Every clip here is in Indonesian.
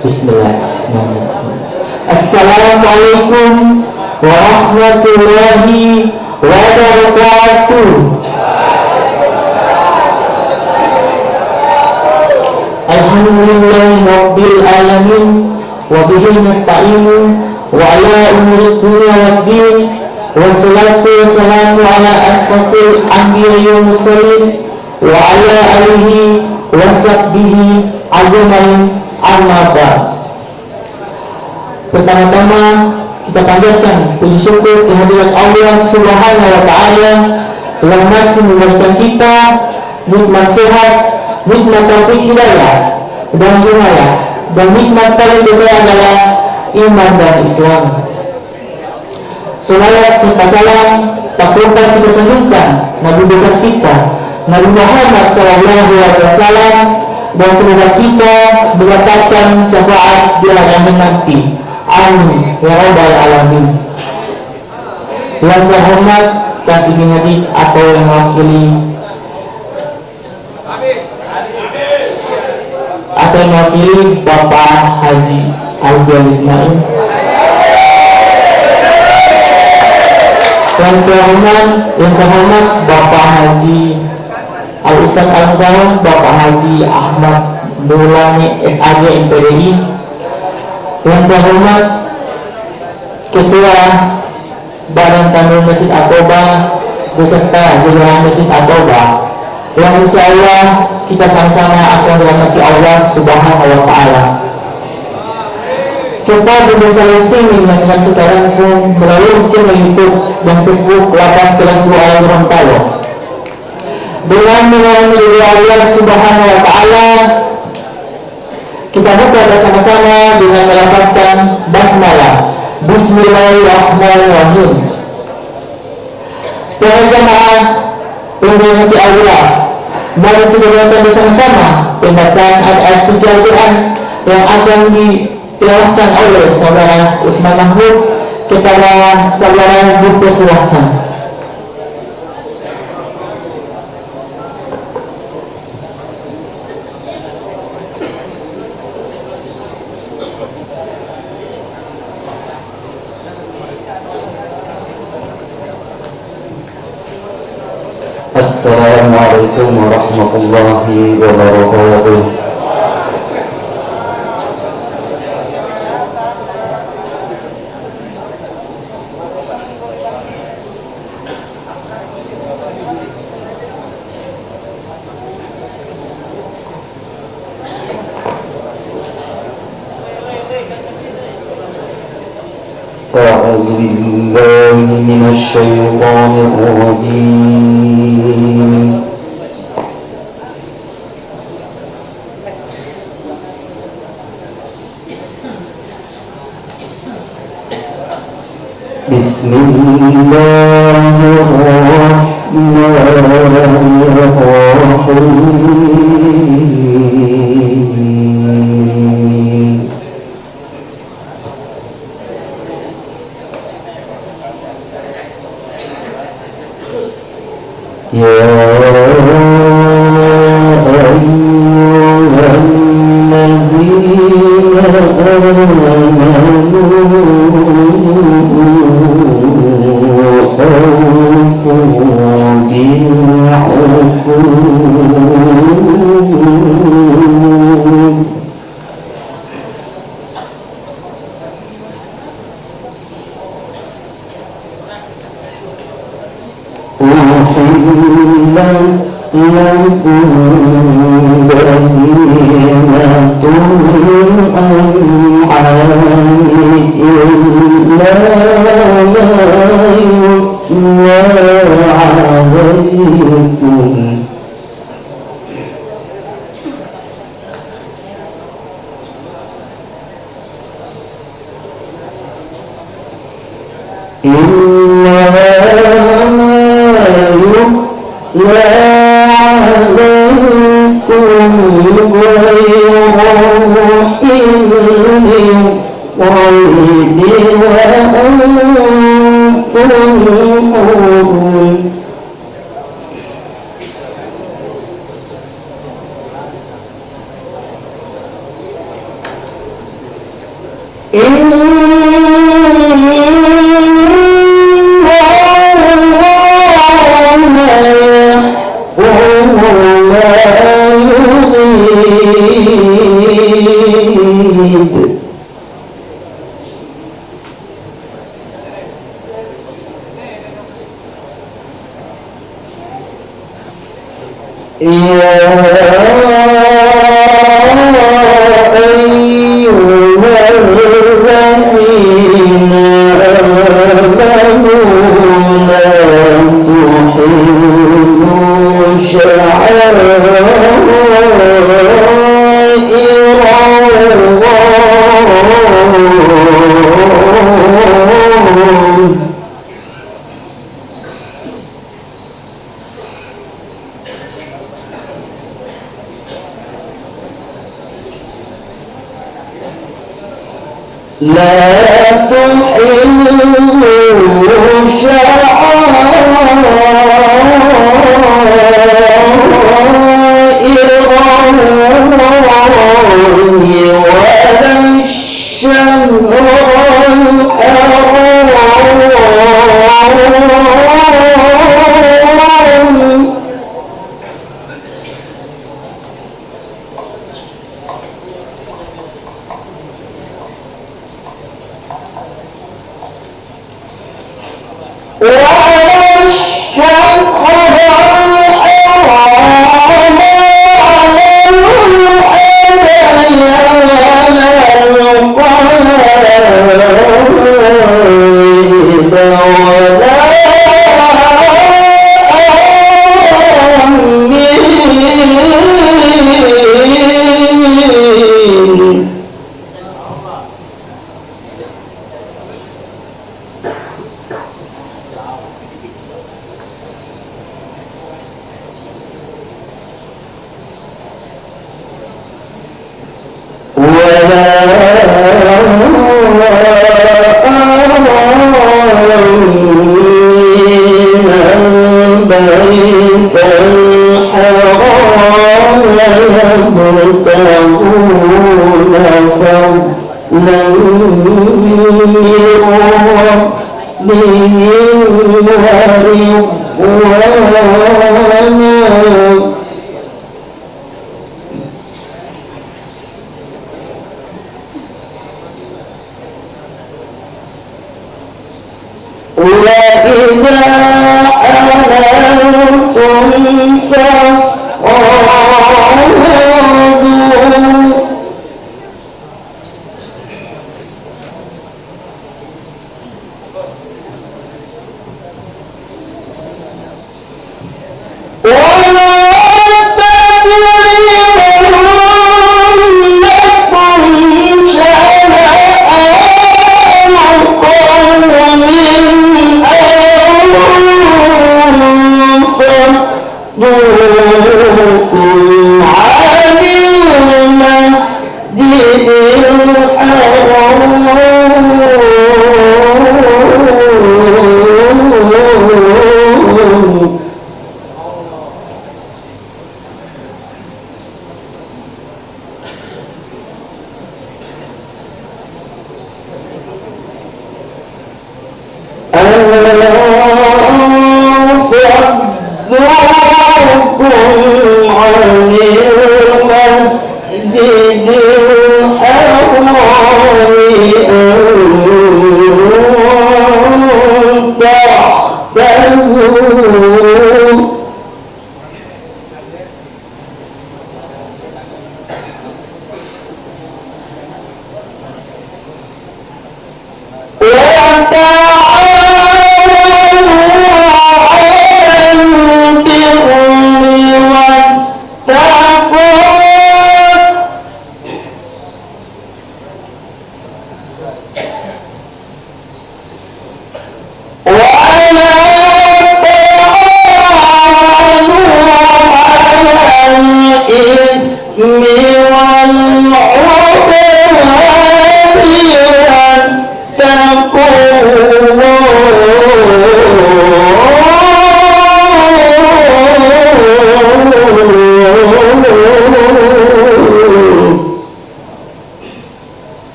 Bismillahirrahmanirrahim. Assalamualaikum warahmatullahi wabarakatuh. Alhamdulillahi rabbil alamin wa bihi nasta'inu wa ala umuri dunya waddin wassalatu wassalamu ala asrafil anbiya'i wal mursalin wa ala alihi wa sahbihi ajmain, amma ba'd. Pertama-tama kita panjatkan puji syukur kehadirat Allah Subhanahu wa taala yang masih memberikan kita nikmat sehat, nikmat taufik hidayah dan hidayah, dan nikmat paling besar adalah iman dan Islam. Salawat serta salam tak lupa kita sanjungkan Nabi besar kita Nabi Muhammad SAW, dan semoga kita mendapatkan syafaat di hari akhir nanti. Amin ya rabbal alamin. Yang terhormat kasih hadir atau yang mewakili Bapak Haji Alfian Ismail. Yang terhormat Bapak Haji Al-Ustaz Al-Mukarram Bapak Haji Ahmad Maulani SAG MPDI. Yang terhormat Ketua Badan Tanjung Masjid Aqaba beserta jajaran Masjid Aqaba, yang insyaallah kita sama-sama akan dirahmati Allah Subhanahu wa taala, serta pemirsa live streaming yang menyaksikan langsung melalui channel YouTube dan Facebook Lapas Kelas 2 Al-Gorontalo. Dengan memohon Allah Subhanahu wa taala, kita buka bersama-sama dengan melafazkan basmalah. Bismillahirrahmanirrahim. Para jamaah yang dirahmati Allah, mari kita dengarkan bersama-sama pembacaan ayat suci Al-Quran yang akan ditilawahkan oleh saudara Usman Mahmud kepada saudara Bukti. Silahkan. Assalamualaikum warahmatullahi wabarakatuh. A'udzu billahi minasy syaithanir rajim. Bismillahirrahmanirrahim. Ya ayyuhalladzina amanu awfu bil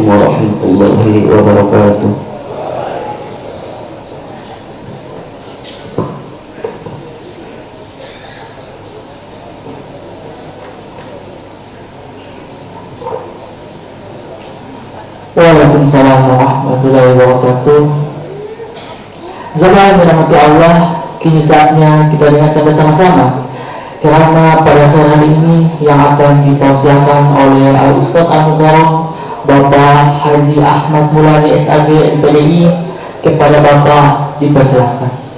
warahmatullahi wabarakatuh. Waalaikumsalam warahmatullahi wabarakatuh. Jemaah yang dirahmati Allah, kini saatnya kita dengarkan bersama-sama karena pada sore hari ini yang akan ditausiahkan oleh Al-Ustaz Al-Mukarram Bapak Haji Ahmad Mulani SAG MPDI. Kepada Bapak dipersilahkan.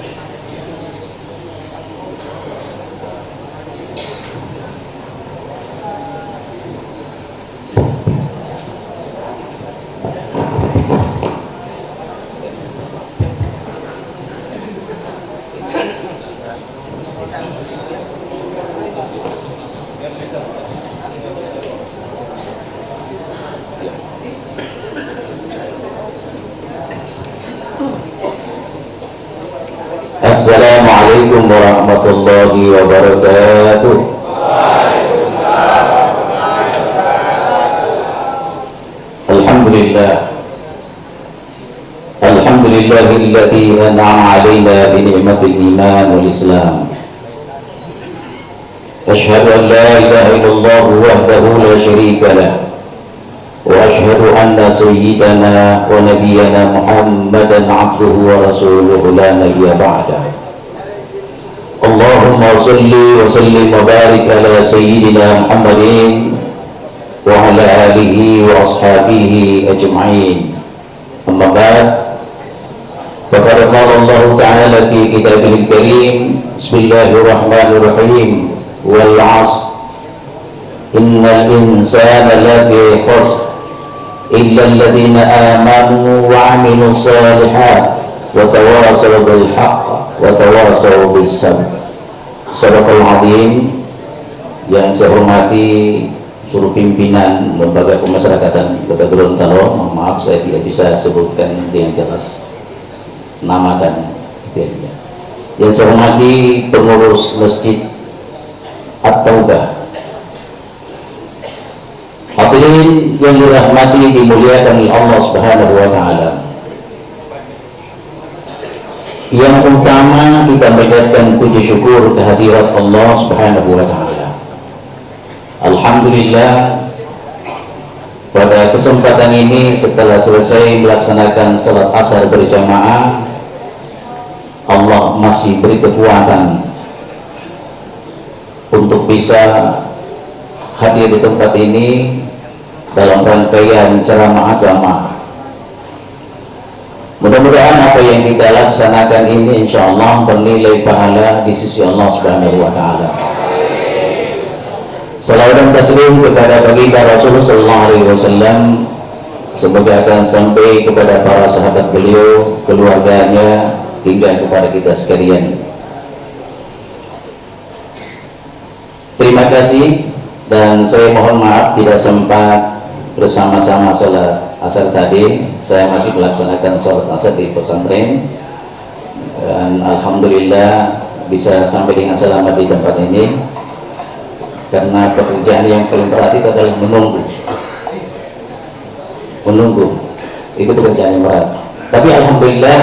Assalamualaikum warahmatullahi wabarakatuh. Alhamdulillah. Alhamdulillahilladzi an'ama 'alaina bi ni'matil iman wal islam. Asyhadu an la ilaha illallah wahdahu la syarika lah. Wa asyhadu anna sayyidana wa nabiyyana Muhammadan 'abduhu wa rasuluhu la nabiyya ba'da. Allahumma salli wa sallim wa barik ala sayyidina Muhammadin wa ala alihi wa ashabihi ajma'in. Amma ba'd. Faqad qala Allah ta'ala fi kitabihil karim, bismillahirrahmanirrahim, wal 'ashr innal insana lafi khusr illa alladhina amanu wa 'amilus shalihat wa tawasaw bil haqq wa tawasaw bis sabr. Sadaqal azim. Yang saya hormati seluruh pimpinan lembaga pemasyarakatan Kota Gorontalo, mohon maaf saya tidak bisa sebutkan dengan jelas nama dan istilah. Yang saya hormati pengurus Masjid At-Taubah, hadirin yang dirahmati dimuliakan oleh Allah Subhanahu wa taala. Yang utama kita menjadikan puji syukur kehadirat Allah Subhanahu wa taala. Alhamdulillah, pada kesempatan ini setelah selesai melaksanakan salat asar berjamaah, Allah masih beri kekuatan untuk bisa hadir di tempat ini dalam rangkaian ceramah agama. Mudah-mudahan apa yang kita laksanakan ini insya Allah bernilai pahala di sisi Allah Subhanahu wa taala. Salawat dan taslim kepada baginda Rasulullah sallallahu alaihi wasallam semoga akan sampai kepada para sahabat beliau, keluarganya, hingga kepada kita sekalian. Terima kasih, dan saya mohon maaf tidak sempat bersama-sama salat asar tadi. Saya masih melaksanakan salat asar di pesantren, dan alhamdulillah bisa sampai dengan selamat di tempat ini, karena pekerjaan yang paling berat itu adalah menunggu itu pekerjaan yang berat. Tapi alhamdulillah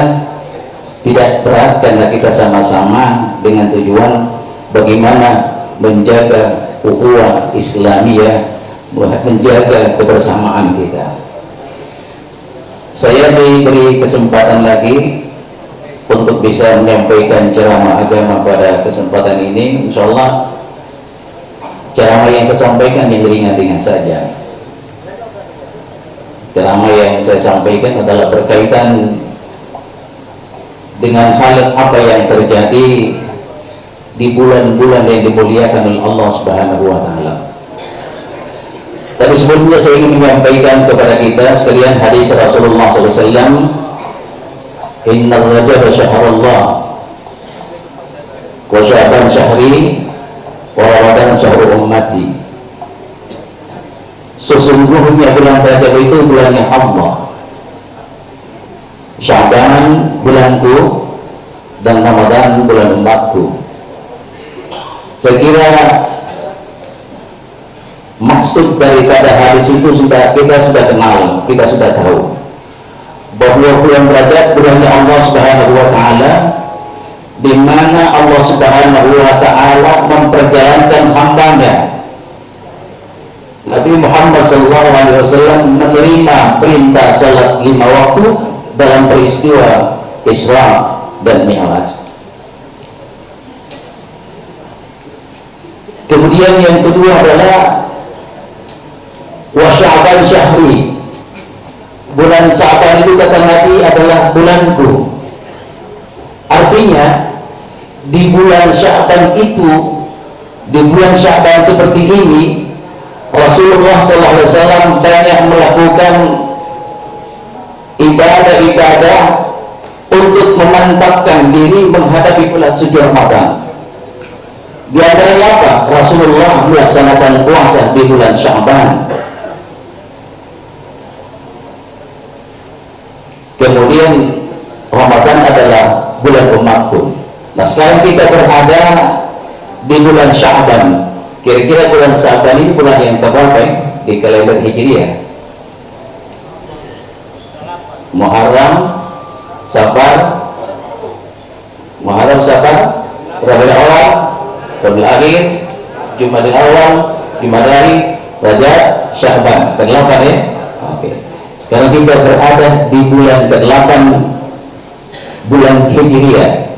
tidak berat karena kita sama-sama dengan tujuan bagaimana menjaga ukhuwah Islamiyah, menjaga kebersamaan kita. Saya diberi kesempatan lagi untuk bisa menyampaikan ceramah agama pada kesempatan ini. Insya Allah ceramah yang saya sampaikan yang ringan-ringan saja. Ceramah yang saya sampaikan adalah berkaitan dengan hal apa yang terjadi di bulan-bulan yang dimuliakan oleh Allah Subhanahu wa taala. Tapi sebelumnya saya ingin menyampaikan kepada kita sekalian hadis Rasulullah SAW, Inna Rajab syahrullah wa Sya'ban syahri wa Ramadan syahru ummati. Sesungguhnya bulan Rajab itu bulannya Allah, Sya'ban bulanku, dan Ramadan bulan umatku. Saya kira Maksud daripada hadis itu kita sudah kenal, kita sudah tahu bahwa bulan Rajab bulannya Allah Subhanahu wa taala, di mana Allah Subhanahu wa taala memperjalankan hambanya Nabi Muhammad SAW menerima perintah salat 5 waktu dalam peristiwa Isra dan Mi'raj. Kemudian yang kedua adalah wa Sya'ban syahri, bulan Sya'ban itu kata Nabi adalah bulanku. Artinya di bulan Sya'ban itu, di bulan Sya'ban seperti ini, Rasulullah SAW banyak melakukan ibadah-ibadah untuk memantapkan diri menghadapi bulan suci Ramadan. Di antaranya apa? Rasulullah melaksanakan puasa di bulan Sya'ban. Kemudian Ramadan adalah bulan umatku. Nah, sekarang kita berada di bulan Sya'ban. Kira-kira bulan Sya'ban ini bulan yang keberapa di kalender Hijriah? Muharram, Safar, Rabiul Awal, Rabiul Akhir, Jumadil Awal, Jumadil, Rajab, Sya'ban. Ke-8 ya? Oke. Sekarang kita berada di bulan ke-8 bulan Hijriah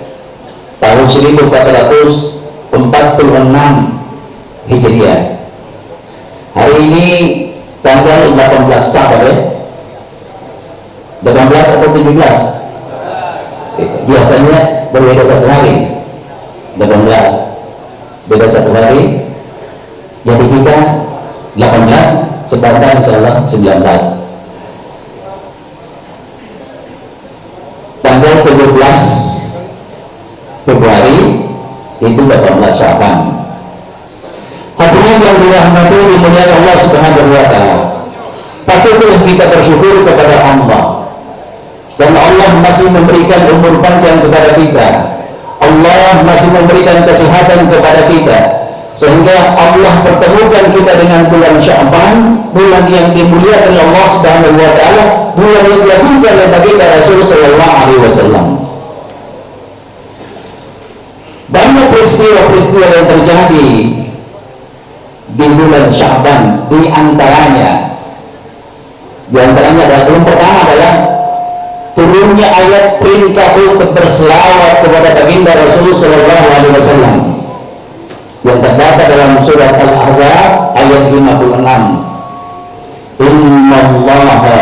tahun 1446 Hijriah. Hari ini tanggal 18 Safar ya? 18 atau 17? Biasanya berbeda 1 hari. 18 beda 1 hari. Jadi kita 18 sebentar insyaallah 19. Tanggal 17 Februari itu 18 Sya'ban. Hadirin yang dirahmati dimuliakan Allah Subhanahu wa taala. Patutlah kita bersyukur kepada Allah. Dan Allah masih memberikan umur panjang kepada kita. Allah masih memberikan kesehatan kepada kita. Sehingga Allah pertemukan kita dengan bulan Sya'ban, bulan yang dimuliakan oleh Allah Subhanahu wa taala, bulan yang diagunkan oleh Nabi Rasul sallallahu alaihi wasallam. Banyak peristiwa-peristiwa yang terjadi di bulan Sya'ban, di antaranya adalah yang pertama adalah turunnya ayat perintah untuk berselawat kepada baginda Rasul sallallahu alaihi wasallam yang terdapat dalam surat Al-Ahzab ayat 56. Innallaha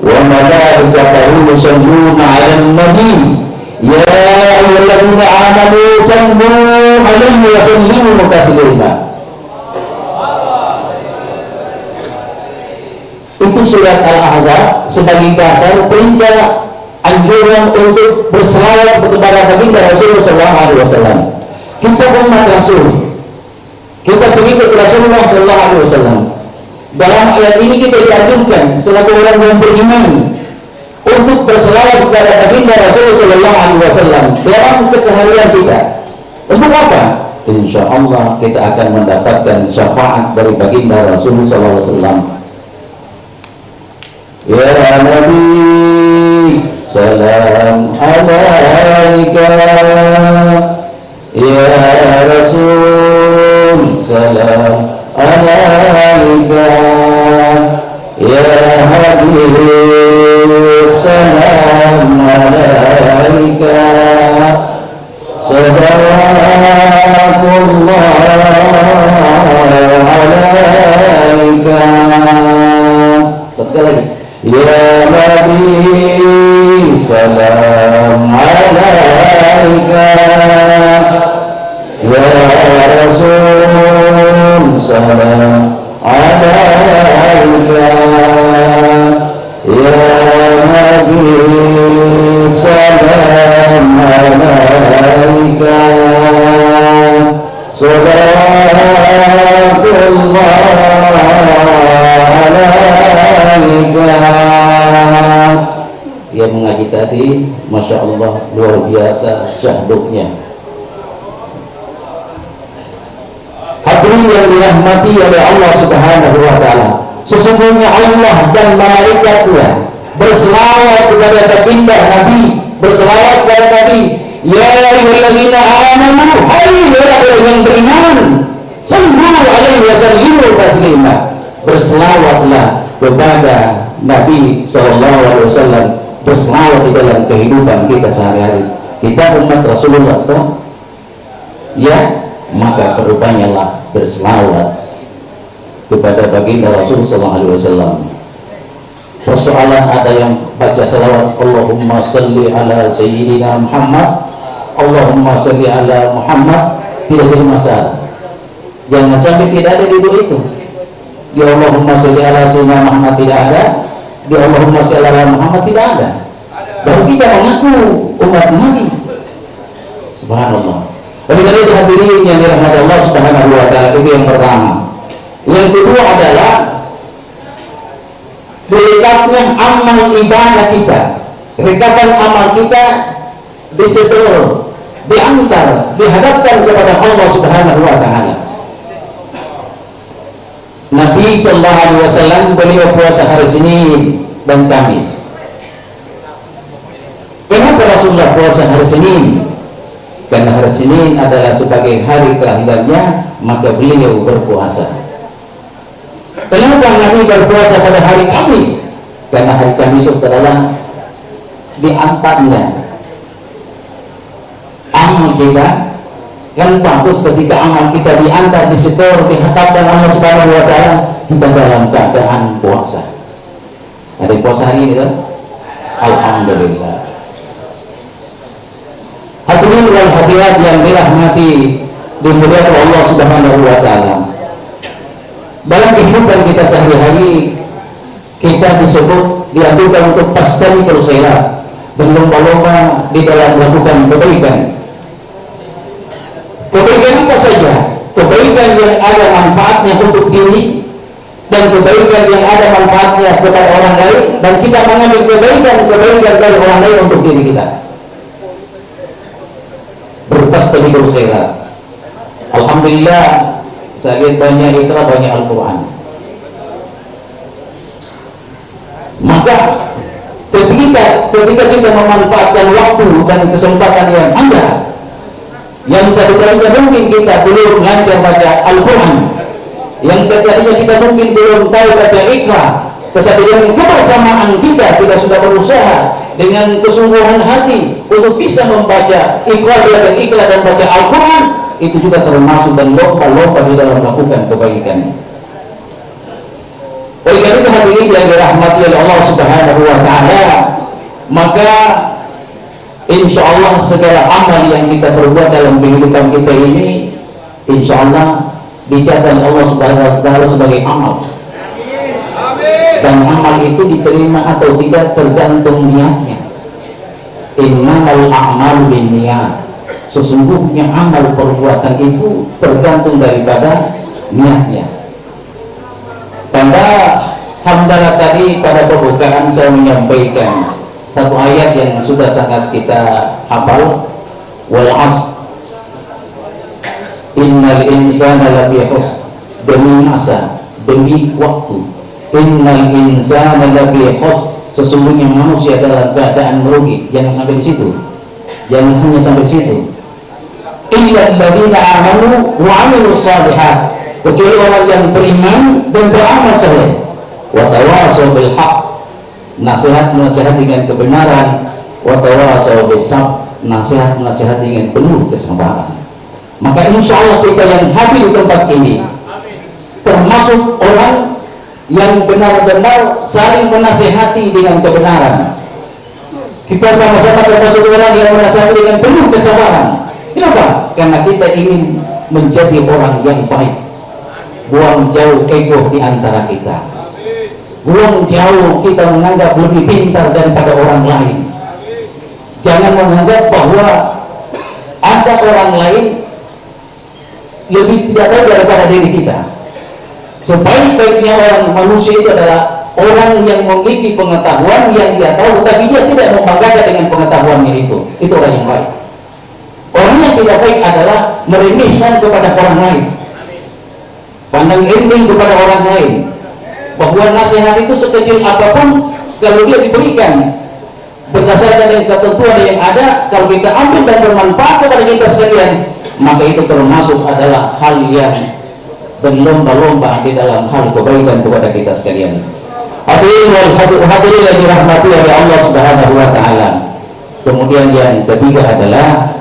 wa malaikatahu yusalluna 'alan nabi ya ayyuhalladzina amanu sallu 'alaihi wa sallimu taslima. Itu surat Al-Ahzab sebagai dasar perintah anjuran untuk berselawat kepada baginda Rasulullah SAW. Kita umat Rasul, kita pengikut Rasulullah SAW. Dalam ayat ini kita dianjurkan selaku orang yang beriman untuk berselawat kepada baginda Rasulullah SAW dalam keseharian kita. Untuk apa? Insya Allah kita akan mendapatkan syafaat dari baginda Rasulullah SAW. Ya Nabi, salam alaika. Ya Rasul, salam alaika. Ya Habib, salam alaika. Salawatullah alaika. Sekali lagi. Ya Nabi, salam alaika. Ya Rasul, salam alaika. Ya Habib, salam alaika. Salawatullah yang mengaji tadi, Masya Allah, luar biasa syahdunya. Hadirin yang yang dirahmati oleh Allah Subhanahu wa taala. Sesungguhnya Allah dan malaikatnya berselawat kepada baginda Nabi, berselawat kepada Nabi. Ya ayyuhalladzina amanu, hai orang yang beriman, sallu alaihi wa sallimu taslima. Berselawatlah kepada Nabi sallallahu alaihi wasallam, berselawat di dalam kehidupan kita sehari-hari. Kita umat Rasulullah toh, ya, maka berupanyalah berselawat kepada baginda Rasul sallallahu alaihi wasallam. Persoalan ada yang baca salawat Allahumma salli ala sayyidina Muhammad, Allahumma salli ala Muhammad, tidak jadi masalah. Jangan sampai tidak ada di dua itu. Di Allahumma salli ala sayyidina Muhammad tidak ada, di Allahumma salli ala Muhammad tidak ada. Baru kita mengaku umat Nabi. Subhanallah. Oleh karena itu hadirin yang dirahmati Allah Subhanahu wa taala, itu yang pertama. Yang kedua adalah dekatnya amal ibadah kita, rekatan amal kita disetor, diantar, dihadapkan kepada Allah Subhanahu wa taala. Nabi sallallahu alaihi wasallam beliau puasa hari Senin dan Kamis. Kenapa Rasulullah puasa hari Senin? Karena hari Senin adalah sebagai hari kelahirannya, maka beliau berpuasa. Kenapa Nabi berpuasa pada hari Kamis? Karena hari Kamis itu adalah diantarnya amal kita. Kan bagus ketika amal kita diantar, disetor, dihadapkan Allah Subhanahu wa taala, kita dalam keadaan puasa. Ada puasa hari ini kan? Alhamdulillah. Hadirin wal hadirat yang dirahmati dimuliakan Allah Subhanahu wa taala. Dalam kehidupan kita sehari-hari, kita disebut dianjurkan untuk fastabiqul khairat, berlomba-lomba di dalam melakukan kebaikan. Kebaikan apa saja? Kebaikan yang ada manfaatnya untuk diri dan kebaikan yang ada manfaatnya kepada orang lain, dan kita mengambil kebaikan dari orang lain untuk diri kita. Berfastabiqul khairat. Alhamdulillah, saya lihat banyak ikrar, banyak Al-Quran. Maka ketika kita memanfaatkan waktu dan kesempatan yang ada, yang tadinya mungkin kita belum lancar baca Al-Quran, yang tadinya kita mungkin belum tahu baca ikrar, tetapi dengan kebersamaan kita sudah berusaha dengan kesungguhan hati untuk bisa membaca ikrar dan baca Al-Quran, itu juga termasuk dan lomba-lomba di dalam melakukan kebaikan. Oleh karena itu hadirin yang dirahmati oleh Allah Subhanahu wa taala, maka insya Allah segala amal yang kita perbuat dalam kehidupan kita ini, insya Allah dicatat Allah Subhanahu wa taala sebagai amal. Dan amal itu diterima atau tidak tergantung niatnya. Innamal a'malu binniyat. Sesungguhnya amal perbuatan itu tergantung daripada niatnya. Pada hamdalah tadi pada pembukaan saya menyampaikan satu ayat yang sudah sangat kita hafal, wal 'asr innal insana lafi khusr, demi masa, demi waktu, innal insana lafi khusr, sesungguhnya manusia dalam keadaan merugi. Jangan sampai di situ, jangan hanya sampai di situ. Illa alladziina aamanu wa 'amilus shalihat, kecuali orang yang beriman dan beramal saleh, wa tawashaw bil haqq, nasihat dengan kebenaran, wa tawashaw bis sabr, nasihat dengan penuh kesabaran. Maka insya Allah kita yang hadir di tempat ini termasuk orang yang benar-benar saling menasihati dengan kebenaran. Kita sama-sama termasuk orang yang menasihati dengan penuh kesabaran. Kenapa? Karena kita ingin menjadi orang yang baik. Buang jauh ego di antara kita. Buang jauh kita menganggap lebih pintar daripada orang lain. Jangan menganggap bahwa ada orang lain lebih tidak tahu daripada diri kita. Sebaik-baiknya orang manusia itu adalah orang yang memiliki pengetahuan yang dia tahu, tetapi dia tidak membanggakan dengan pengetahuannya itu. Itu orang yang baik. Orang yang tidak baik adalah meremehkan kepada orang lain. pandang enteng kepada orang lain, bahwa nasihat itu sekecil apapun kalau dia diberikan berdasarkan dengan ketentuan yang ada, kalau kita ambil dan bermanfaat kepada kita sekalian, maka itu termasuk adalah hal yang berlomba-lomba di dalam hal kebaikan kepada kita sekalian. Hadirin yang dirahmati oleh Allah Subhanahu wa taala. Kemudian yang ketiga adalah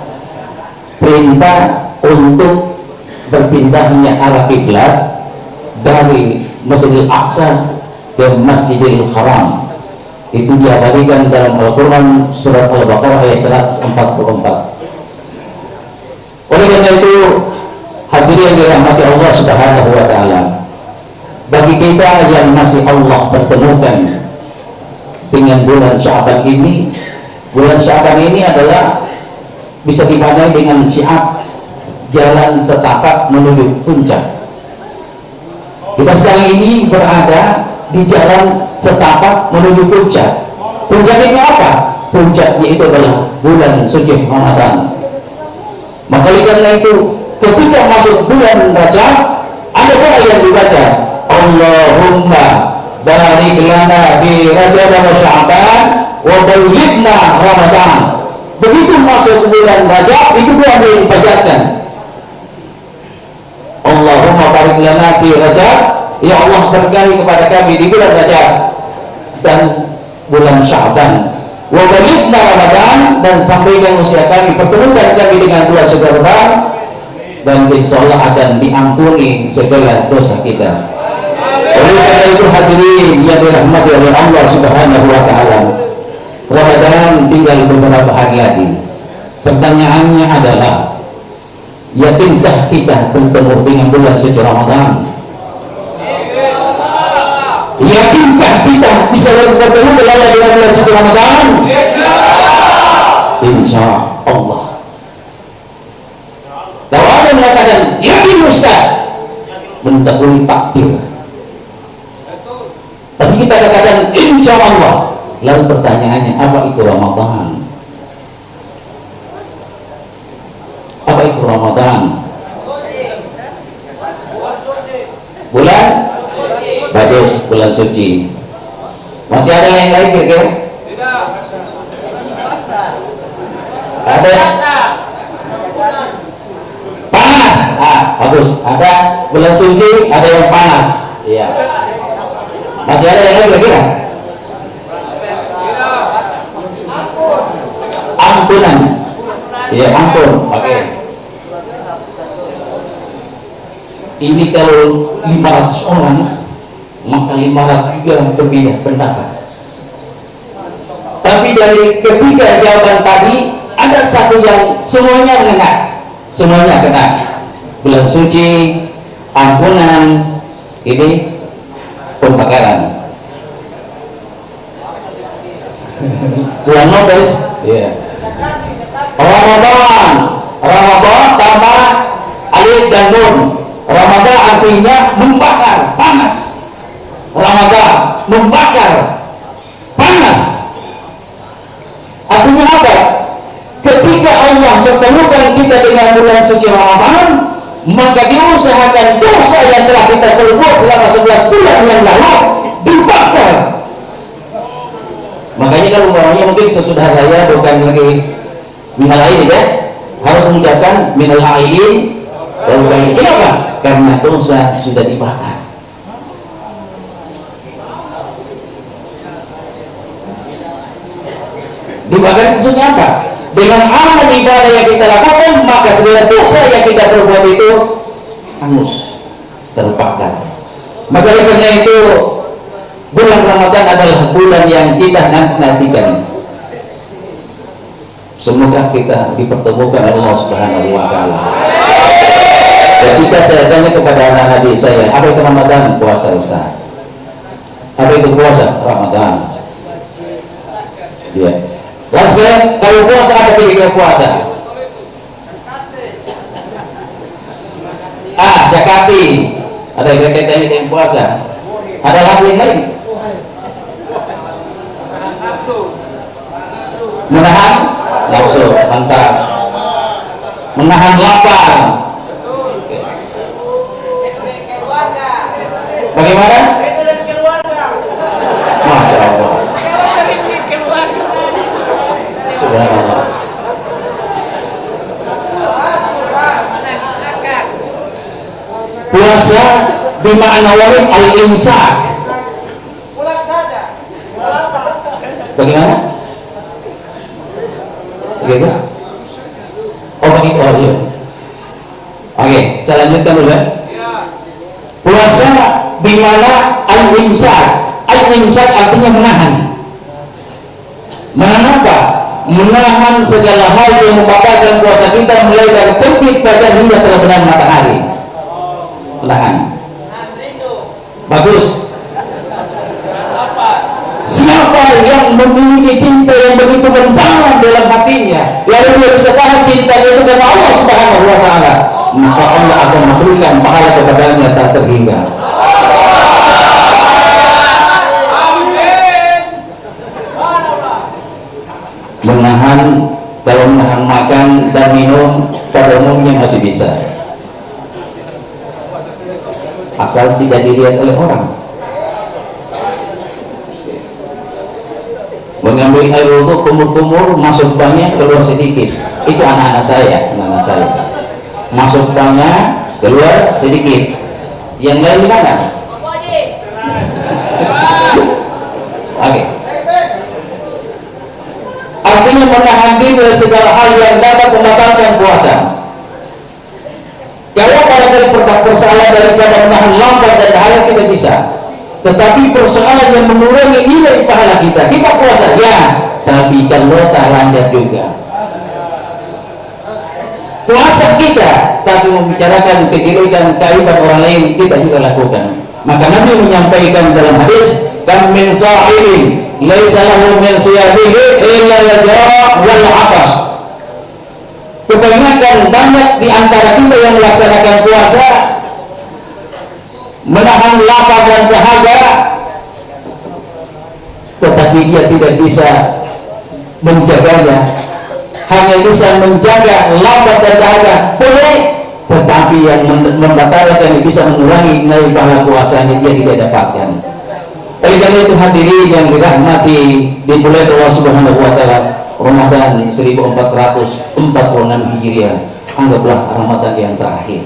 perintah untuk berpindahnya arah kiblat dari Masjidil Aqsa ke Masjidil Haram. Itu diabadikan dalam Al-Quran surat Al-Baqarah ayat 144. Oleh karena itu, hadirin yang dirahmati Allah Subhanahu wa taala, bagi kita yang masih Allah pertemukan dengan bulan Sya'ban ini, bulan Sya'ban ini adalah bisa dimaknai dengan syiar jalan setapak menuju puncak. Kita sekarang ini berada di jalan setapak menuju puncak. Puncak itu apa? Puncaknya itu adalah bulan suci Ramadan. Maka karena itu, ketika masuk bulan Rajab, ada doa yang dibaca, Allahumma barik lana fi Rajab wa Sya'ban wa bayyidna Ramadan. Begitu masuk bulan Rajab, itu doa yang dibacakan. Allahumma barik lana fi Rajab, ya Allah berkahi kepada kami di bulan Rajab dan bulan Sya'ban, wa bayyidna Ramadan, dan sampaikan usia kami, pertemukan kami dengan dua segerban, dan insyaallah akan diampuni segala dosa kita. Oleh karena itu, hadirin yang dirahmati oleh Allah Subhanahu wa taala, Ramadan tinggal beberapa hari lagi. Pertanyaannya adalah, yakinkah kita bertemu dengan bulan suci Ramadan? Yakinkah kita bisa bertemu dengan bulan suci Ramadan? Insya Allah. Kalau ada yang mengatakan yakin Ustaz, mendahului takdir. Tapi kita katakan insya Allah. Lalu pertanyaannya, apa itu Ramadan? Apa itu Ramadan? Bulan bagus, bulan suci. Masih ada yang lain kira-kira? Ada? Panas. Bagus. Ada bulan suci, ada yang panas. Iya. Masih ada yang lain kira-kira? Ampunan. Iya, ampun. Oke. Ini kalau 500 orang, maka 500 juga yang berbeda pendapat. Tapi dari ketiga jawaban tadi, ada satu yang semuanya kena. Semuanya kena. Bulan suci, ampunan, ini pembakaran. Bulan Nobes, ya. Ramadan tambah alif dan nun. Ramadan artinya membakar, panas. Ramadan membakar, panas. Artinya apa? Ketika Allah mempertemukan kita dengan bulan suci Ramadan, maka diusahakan dosa yang telah kita perbuat selama 11 bulan yang lalu dibakar. Makanya kalau umpamanya mungkin sesudah raya bukan lagi minal aidin, ya, harus mengucapkan minal aidin. Kenapa? Karena dosa sudah dibakar. Dibakar maksudnya apa? Dengan amal ibadah yang kita lakukan, maka segala dosa yang kita perbuat itu hangus, terbakar. Maka karena itu, bulan Ramadan adalah bulan yang kita nantikan. Semoga kita dipertemukan Allah Subhanahu wa taala. Ketika saya tanya kepada anak adik saya, apa itu Ramadan? Puasa, Ustaz. Apa itu puasa? Ramadan. Ya. Lalu sekarang kalau puasa, apa kira-kira puasa? Zakati. Ada yang kaitannya dengan puasa. Ada lagi yang lain? Menahan nafsu, mantap. Menahan lapar. Bagaimana? Masya Allah. Subhanallah. Puasa bermakna wajib al-imsak. Bagaimana? Oke, oh begitu, oh iya. Oke, saya lanjutkan dulu ya. Puasa bermakna al-imsak. Al-imsak artinya menahan. Menahan apa? Menahan segala hal yang membatalkan puasa kita mulai dari terbit fajar hingga terbenam matahari. Menahan. Bagus. Siapa yang memiliki cinta yang begitu mendalam dalam hatinya, lalu dia bisa tahan cinta itu karena Allah Subhanahu wa Ta'ala, maka Allah akan memberikan pahala kepadanya tak terhingga. Menahan, kalau menahan makan dan minum pada umumnya masih bisa, asal tidak dilihat oleh orang. Mengambil air wudhu kumur-kumur, masuk banyak, keluar sedikit, itu anak-anak saya, masuk banyak, keluar sedikit. Yang lain gimana? Oke. Artinya menahan diri dari segala hal yang dapat membatalkan puasa. Kalau pada dari persoalan daripada menahan lapar dan dahaga kita bisa, tetapi persoalan yang mengurangi nilai pahala kita puasa ya, tapi kalau tak lanjut juga puasa kita, tapi membicarakan kejelekan keaiban orang lain kita juga lakukan. Maka Nabi menyampaikan dalam hadis, kam min sa'imin laisa lahu min siyamihi illa al-ja' wal 'atas. Kebanyakan banyak di antara kita yang melaksanakan puasa menahan lapar dan dahaga, tetapi dia tidak bisa menjaganya, hanya bisa menjaga lapar dan dahaga boleh, tetapi yang membatalkan bisa mengurangi nilai pahala puasanya dia tidak dapatkan. Oleh karena itu hadirin yang dirahmati dimulai Allah Subhanahu wa Ta'ala, Ramadan 1446 Hijriah, anggaplah Ramadan yang terakhir.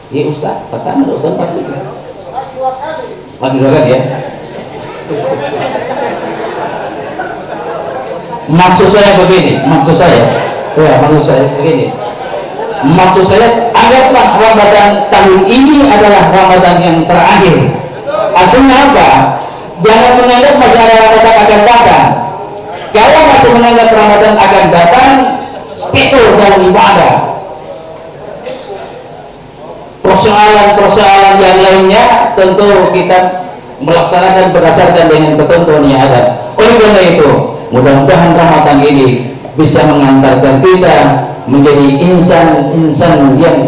Iya Ustaz, pertama Ustaz lagi dua kali ya. Maksud saya begini, maksud saya begini. Maksud saya, anggaplah Ramadan tahun ini adalah Ramadan yang terakhir. Artinya apa? Jangan menganggap masih ada Ramadan akan datang. Kalau masih menganggap Ramadan akan datang, spekulasi dalam ibadah. Persoalan-persoalan yang lainnya tentu kita melaksanakan berdasarkan dengan ketentuan yang ada. Oleh karena itu, mudah-mudahan Ramadan ini bisa mengantarkan kita menjadi insan yang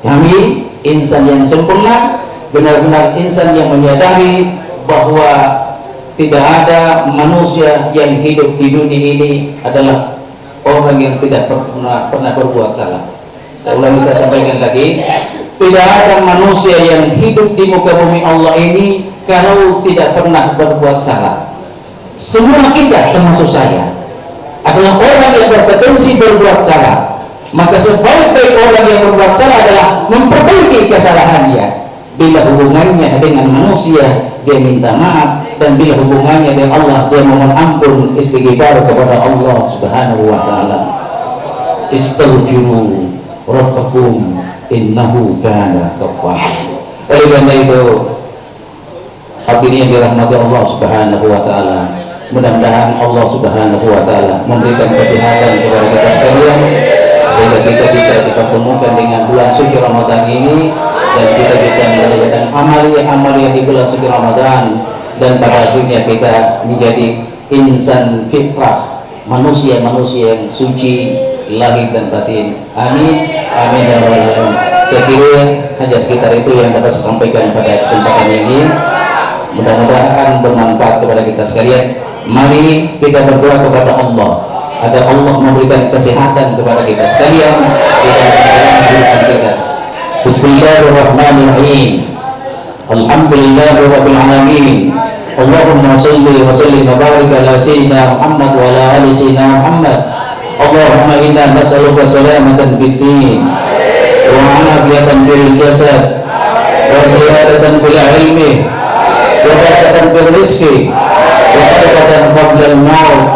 kami, insan yang sempurna, benar-benar insan yang menyadari bahwa tidak ada manusia yang hidup di dunia ini adalah orang yang tidak pernah berbuat salah. Saya ulangi, saya sampaikan lagi, tidak ada manusia yang hidup di muka bumi Allah ini kalau tidak pernah berbuat salah. Semua kita, termasuk saya, adalah orang yang berpotensi berbuat salah. Maka sebaik-baik orang yang berbuat salah adalah memperbaiki kesalahannya. Bila hubungannya dengan manusia, dia minta maaf, dan bila hubungannya dengan Allah, dia mohon ampun, istighfar kepada Allah Subhanahu wa Ta'ala. Istaghfiru Rabbakum innahu kana ghaffara. Oleh karena itu, hadirin yang dirahmati Allah Subhanahu wa Ta'ala, mudah-mudahan Allah Subhanahu wa Ta'ala memberikan kesehatan kepada kita sekalian, sehingga kita bisa dipertemukan dengan bulan suci Ramadan ini, dan kita bisa mengerjakan amalia-amalia di bulan suci Ramadan, dan pada akhirnya kita menjadi insan fitrah, manusia-manusia yang suci lahir dan batin. Amin, amin ya rabbal alamin. Saya kira hanya sekitar itu yang dapat saya sampaikan pada kesempatan ini. Mudah-mudahan bermanfaat kepada kita sekalian. Mari kita berdoa kepada Allah agar Allah memberikan kesehatan kepada kita sekalian, tidak kita. Bismillahirrahmanirrahim. Alhamdulillahi rabbil alamin. Allahumma salli wa sallim wa barik ala sayyidina Muhammad wa ala ali sayyidina Muhammad. Allahumma inna nas'aluka salamatan fid din wa afiyatan fil jasad wa ziyadatan fil ilmi wa barakatan fil rizqi wa barakatan qabla al-maut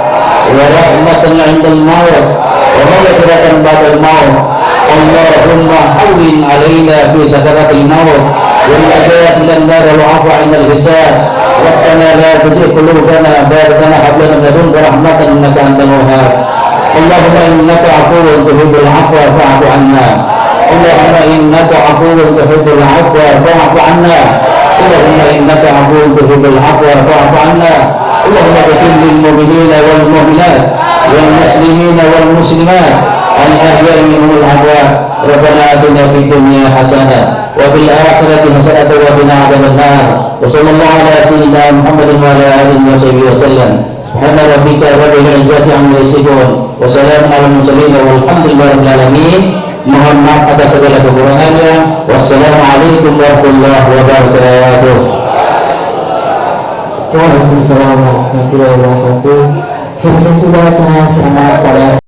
wa rahmatan 'inda al-maut wa maghfiratan ba'da al-maut. Allahumma hawwin 'alaina fi sakaratil maut wal najat minan nar wal 'afwa 'inda al-hisab. Rabbana la tuzigh qulubana ba'da idh hadaytana wa hab lana min ladunka rahmatan innaka antal wahhab. Allahumma innaka 'afuwwun tuhibbul 'afwa fa'fu 'anna. Allahumma innaka 'afuwwun tuhibbul 'afwa fa'fu 'anna. Allahumma innaka 'afuwwun tuhibbul 'afwa fa'fu 'anna. Allahumma ighfir lil mu'minina wal mu'minat wal muslimina wal muslimat al ahya'i minhum wal amwat. Rabbana atina fid dunya hasanah wa fil akhirati hasanah wa qina adzabannar. Wa sallallahu ala sayyidina Muhammadin wa ala alihi wa sahbihi wa sallam. Subhana rabbika rabbil izzati amma yasifun wa salamun alal mursalin walhamdulillahi rabbil alamin. Mohon maaf atas segala kekurangannya. Wassalamualaikum warahmatullahi wabarakatuh. Waalaikumsalam warahmatullahi wabarakatuh. Selesai sudah ceramah pada